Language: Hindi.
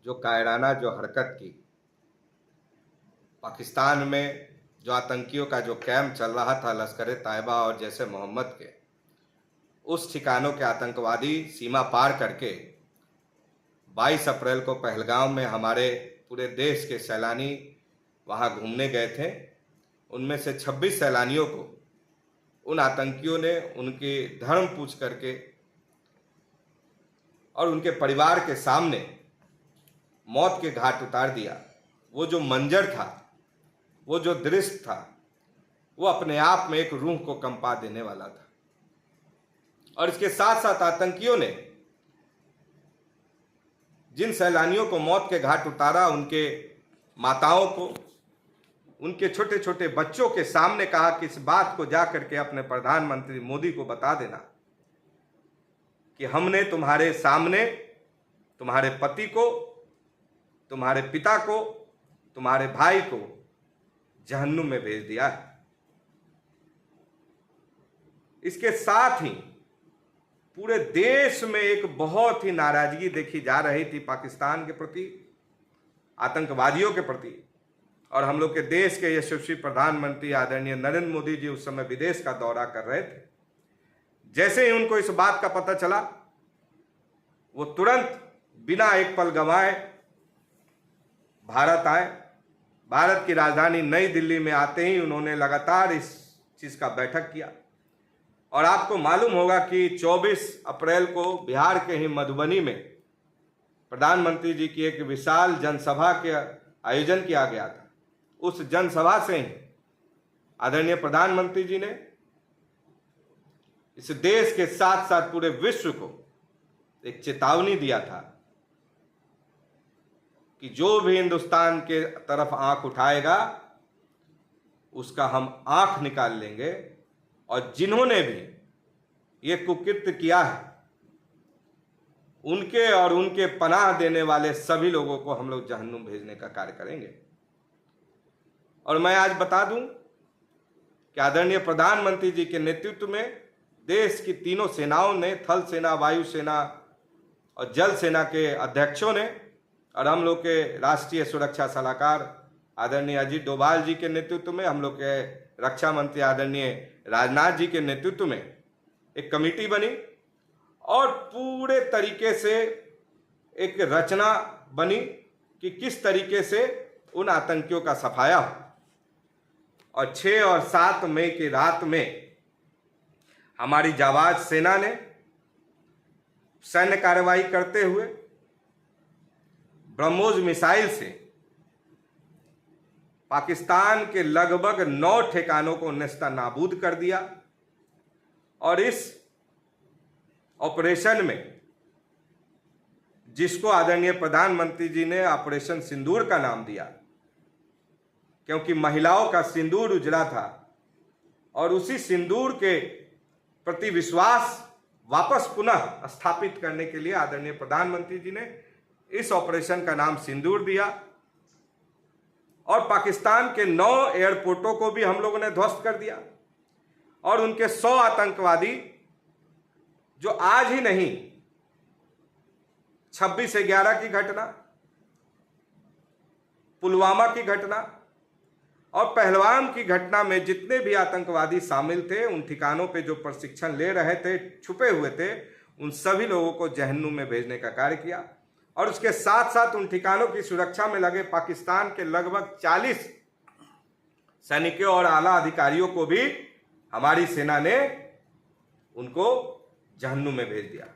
जो कायराना जो हरकत की, पाकिस्तान में जो आतंकियों का जो कैंप चल रहा था लश्कर तैयबा और जैसे मोहम्मद के, उस ठिकानों के आतंकवादी सीमा पार करके 22 अप्रैल को पहलगाम में हमारे पूरे देश के सैलानी वहां घूमने गए थे। उनमें से 26 सैलानियों को उन आतंकियों ने उनके धर्म पूछ करके और उनके परिवार के सामने मौत के घाट उतार दिया। वो जो मंजर था, वो जो दृश्य था, वो अपने आप में एक रूह को कंपा देने वाला था। और इसके साथ साथ आतंकियों ने जिन सैलानियों को मौत के घाट उतारा, उनके माताओं को, उनके छोटे छोटे बच्चों के सामने कहा कि इस बात को जाकर के अपने प्रधानमंत्री मोदी को बता देना कि हमने तुम्हारे सामने तुम्हारे पति को, तुम्हारे पिता को, तुम्हारे भाई को जहन्नुम में भेज दिया है। इसके साथ ही पूरे देश में एक बहुत ही नाराजगी देखी जा रही थी पाकिस्तान के प्रति, आतंकवादियों के प्रति। और हम लोग के देश के यशस्वी प्रधानमंत्री आदरणीय नरेंद्र मोदी जी उस समय विदेश का दौरा कर रहे थे। जैसे ही उनको इस बात का पता चला, वो तुरंत बिना एक पल गंवाए भारत आए। भारत की राजधानी नई दिल्ली में आते ही उन्होंने लगातार इस चीज का बैठक किया। और आपको मालूम होगा कि 24 अप्रैल को बिहार के ही मधुबनी में प्रधानमंत्री जी की एक विशाल जनसभा के आयोजन किया गया था। उस जनसभा से ही आदरणीय प्रधानमंत्री जी ने इस देश के साथ साथ पूरे विश्व को एक चेतावनी दिया था कि जो भी हिंदुस्तान के तरफ आंख उठाएगा उसका हम आंख निकाल लेंगे। और जिन्होंने भी ये कुकृत्य किया है, उनके और उनके पनाह देने वाले सभी लोगों को हम लोग जहन्नुम भेजने का कार्य करेंगे। और मैं आज बता दूं कि आदरणीय प्रधानमंत्री जी के नेतृत्व में देश की तीनों सेनाओं ने, थल सेना, वायु सेना और जल सेना के अध्यक्षों ने, और हम लोग के राष्ट्रीय सुरक्षा सलाहकार आदरणीय अजीत डोभाल जी के नेतृत्व में, हम लोग के रक्षा मंत्री आदरणीय राजनाथ जी के नेतृत्व में एक कमेटी बनी और पूरे तरीके से एक रचना बनी कि किस तरीके से उन आतंकियों का सफाया हो। और 6 और 7 मई की रात में हमारी जाबाज सेना ने सैन्य कार्रवाई करते हुए ब्रह्मोस मिसाइल से पाकिस्तान के लगभग 9 ठिकानों को नेस्तनाबूद कर दिया। और इस ऑपरेशन में, जिसको आदरणीय प्रधानमंत्री जी ने ऑपरेशन सिंदूर का नाम दिया, क्योंकि महिलाओं का सिंदूर उजला था, और उसी सिंदूर के प्रति विश्वास वापस पुनः स्थापित करने के लिए आदरणीय प्रधानमंत्री जी ने इस ऑपरेशन का नाम सिंदूर दिया। और पाकिस्तान के 9 एयरपोर्टों को भी हम लोगों ने ध्वस्त कर दिया। और उनके 100 आतंकवादी, जो आज ही नहीं 26/11 की घटना, पुलवामा की घटना और पहलगाम की घटना में जितने भी आतंकवादी शामिल थे, उन ठिकानों पे जो प्रशिक्षण ले रहे थे, छुपे हुए थे, उन सभी लोगों को जहन्नुम में भेजने का कार्य किया। और उसके साथ साथ उन ठिकानों की सुरक्षा में लगे पाकिस्तान के लगभग 40 सैनिकों और आला अधिकारियों को भी हमारी सेना ने उनको जहन्नुम में भेज दिया।